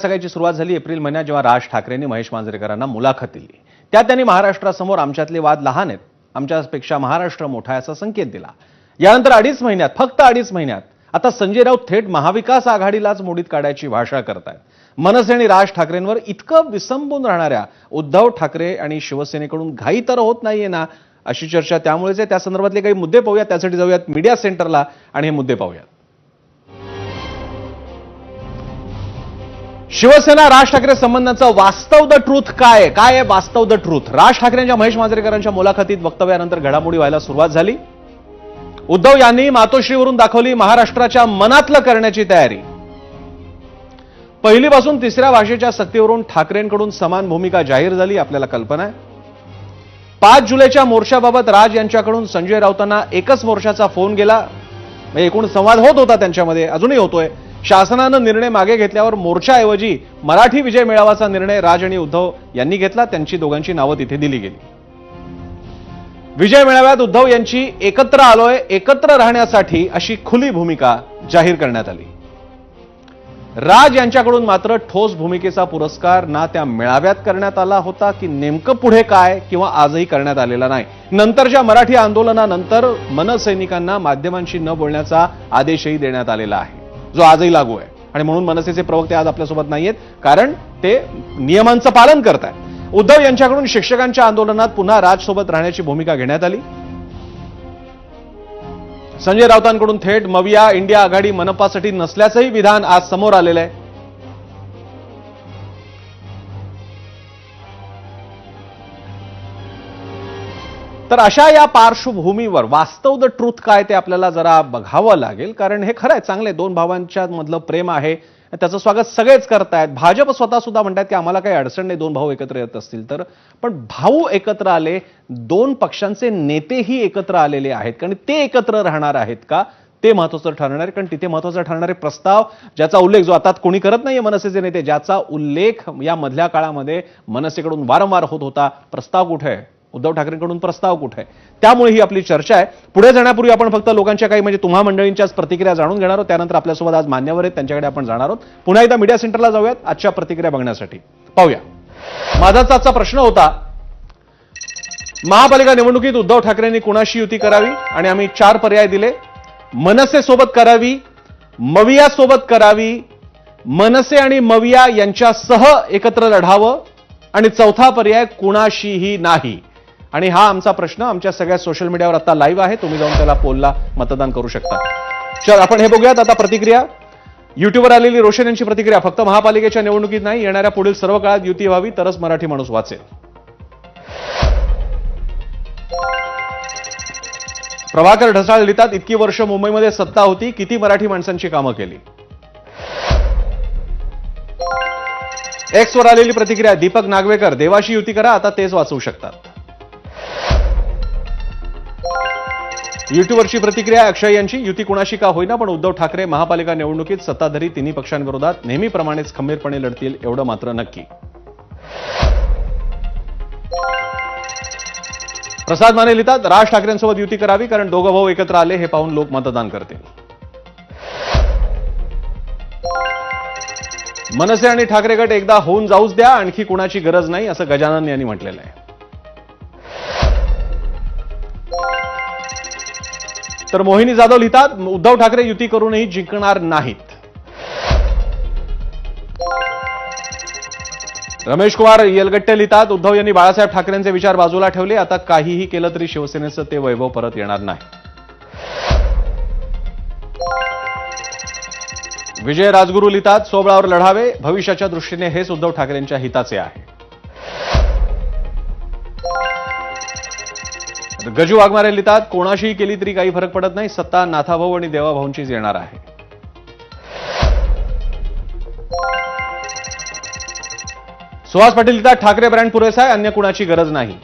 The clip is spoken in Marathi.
सगळ्याची सुरुवात झाली एप्रिल महिन्यात, जेव्हा राज ठाकरेंनी महेश मांजरेकरांना मुलाखत दिली. त्यात त्यांनी महाराष्ट्रासमोर आमच्यातले वाद लहान आहेत, आमच्यापेक्षा महाराष्ट्र मोठा आहे असा संकेत दिला. यानंतर 2.5 महिन्यात, फक्त 2.5 महिन्यात आता संजय राऊत थेट महाविकास आघाडीलाच मोडीत काढायची भाषा करतायत. मनसे आणि राज ठाकरेंवर इतकं विसंबून राहणाऱ्या उद्धव ठाकरे आणि शिवसेनेकडून घाई तर होत नाहीये ना, अशी चर्चा त्यामुळेच आहे. त्या संदर्भातले काही मुद्दे पाहूया. त्यासाठी जाऊयात मीडिया सेंटरला आणि हे मुद्दे पाहूयात. शिवसेना राज ठाकरे संबंधांचा वास्तव द ट्रूथ काय आहे वास्तव द ट्रूथ? राज ठाकरेंच्या महेश मांजरेकरांच्या मुलाखतीत वक्तव्यानंतर घडामोडी व्हायला सुरुवात झाली. उद्धव यांनी मातोश्रीवरून दाखवली महाराष्ट्राच्या मनातलं करण्याची तयारी. पहिलीपासून 3ऱ्या भाषेच्या सक्तीवरून ठाकरेंकडून समान भूमिका जाहीर झाली, आपल्याला कल्पना आहे. 5 जुलैच्या मोर्चाबाबत राज यांच्याकडून संजय राऊतांना एकच मोर्चाचा फोन गेला. एकूण संवाद होत होता त्यांच्यामध्ये, अजूनही होतोय. शासनानं निर्णय मागे घेतल्यावर मोर्चाऐवजी मराठी विजय मेळावाचा निर्णय राज आणि उद्धव यांनी घेतला. त्यांची दोघांची नावं तिथे दिली गेली. विजय मेळाव्यात उद्धव यांची एकत्र आलोय, एकत्र राहण्यासाठी अशी खुली भूमिका जाहीर करण्यात आली. राज यांच्याकडून मात्र ठोस भूमिकेचा पुरस्कार ना त्या मेळाव्यात करण्यात आला होता की नेमकं पुढे काय किंवा आजही करण्यात आलेला नाही. नंतरच्या मराठी आंदोलनानंतर मनसैनिकांना माध्यमांशी न बोलण्याचा आदेशही देण्यात आलेला आहे, जो आजही लागू आहे. आणि म्हणून मनसेचे प्रवक्ते आज आपल्यासोबत नाहीयेत, कारण ते नियमांचं पालन करतात. उद्धव यांच्याकडून शिक्षकांच्या आंदोलनात पुन्हा राजसोबत राहण्याची भूमिका घेण्यात आली. संजय राऊतांकडून थेट मविया इंडिया आघाडी मनपासाठी नसल्याचंही विधान आज समोर आलेलं आहे. तर अशा या पार्श्वभूमीवर वास्तव द ट्रूथ काय ते आपल्याला जरा बघावं लागेल, कारण हे खरं आहे, चांगले 2 भावांच्या मधलं प्रेम आहे, त्याचं स्वागत सगळेच करतायत. भाजप स्वतः सुद्धा म्हणतात की आम्हाला काही अडचण नाही 2 भाऊ एकत्र येत असतील तर. पण भाऊ एकत्र आले, 2 पक्षांचे नेतेही एकत्र आलेले आहेत, कारण ते एकत्र राहणार आहेत का ते महत्वाचं ठरणार आहे. कारण तिथे महत्वाचा ठरणारे प्रस्ताव, ज्याचा उल्लेख जो आता कोणी करत नाहीये मनसेचे नेते, ज्याचा उल्लेख या मधल्या काळामध्ये मनसेकडून वारंवार होत होता, प्रस्ताव कुठे आहे, उद्धव ठाकरेंकडून प्रस्ताव कुठे आहे. त्यामुळे ही आपली चर्चा आहे. पुढे जाण्यापूर्वी आपण फक्त लोकांच्या काही म्हणजे तुम्हा मंडळींच्याच प्रतिक्रिया जाणून घेणार आहोत. त्यानंतर आपल्यासोबत आज मान्यवर आहेत, त्यांच्याकडे आपण जाणार आहोत. पुन्हा एकदा मीडिया सेंटरला जाऊयात आजच्या प्रतिक्रिया बघण्यासाठी. पाहूया. माझाच आजचा प्रश्न होता, महापालिका निवडणुकीत उद्धव ठाकरेंनी कुणाशी युती करावी, आणि आम्ही 4 पर्याय दिले. मनसे सोबत करावी, मविया सोबत करावी, मनसे आणि मविया यांच्यासह एकत्र लढावं, आणि 4था पर्याय कुणाशीही नाही. आणि हा आमचा प्रश्न आमच्या सगळ्या सोशल मीडियावर आता लाईव्ह आहे, तुम्ही जाऊन त्याला पोलला मतदान करू शकता. चल आपण हे बघूयात आता प्रतिक्रिया. युट्यूबवर आलेली रोशन यांची प्रतिक्रिया, फक्त महापालिकेच्या निवडणुकीत नाही, येणाऱ्या पुढील सर्व काळात युती व्हावी, तरच मराठी माणूस वाचेल. प्रभाकर ढसाळ लिहितात, इतकी वर्ष मुंबईमध्ये सत्ता होती, किती मराठी माणसांची कामं केली. एक्सवर आलेली प्रतिक्रिया, दीपक नागवेकर, देवाशी युती करा, आता तेच वाचवू शकतात. युट्यूबवरची प्रतिक्रिया अक्षय यांची, युती कुणाशी का होईना पण उद्धव ठाकरे महापालिका निवडणुकीत सत्ताधारी तिन्ही पक्षांविरोधात नेहमीप्रमाणेच खंबीरपणे लढतील, एवढं मात्र नक्की. प्रसाद माने लिहितात, राज ठाकरेंसोबत युती करावी, कारण दोघं भाऊ एकत्र आले हे पाहून लोक मतदान करतील. मनसे आणि ठाकरे गट एकदा होऊन जाऊच द्या, आणखी कुणाची गरज नाही, असं गजानन यांनी म्हटलेलं आहे. तर मोहिनी जाधव लिहितात, उद्धव ठाकरे युती करूनही जिंकणार नाहीत. रमेश कुमार येलगट्टे लिहितात, उद्धव यांनी बाळासाहेब ठाकरेंचे विचार बाजूला ठेवले, आता काहीही केलं तरी शिवसेनेचं ते वैभव परत येणार नाही. विजय राजगुरू लिहितात, सोबळावर लढावे, भविष्याच्या दृष्टीने हेच उद्धव ठाकरेंच्या हिताचे आहे. गजू वाघमारे लिहितात, कोणाशीही केली तरी काही फरक पडत नाही, सत्ता नाथाभाऊ आणि देवाभाऊंचीच येणार आहे. सुहास पाटील लिहितात, ठाकरे ब्रँड पुरेसा आहे, अन्य कुणाची गरज नाही.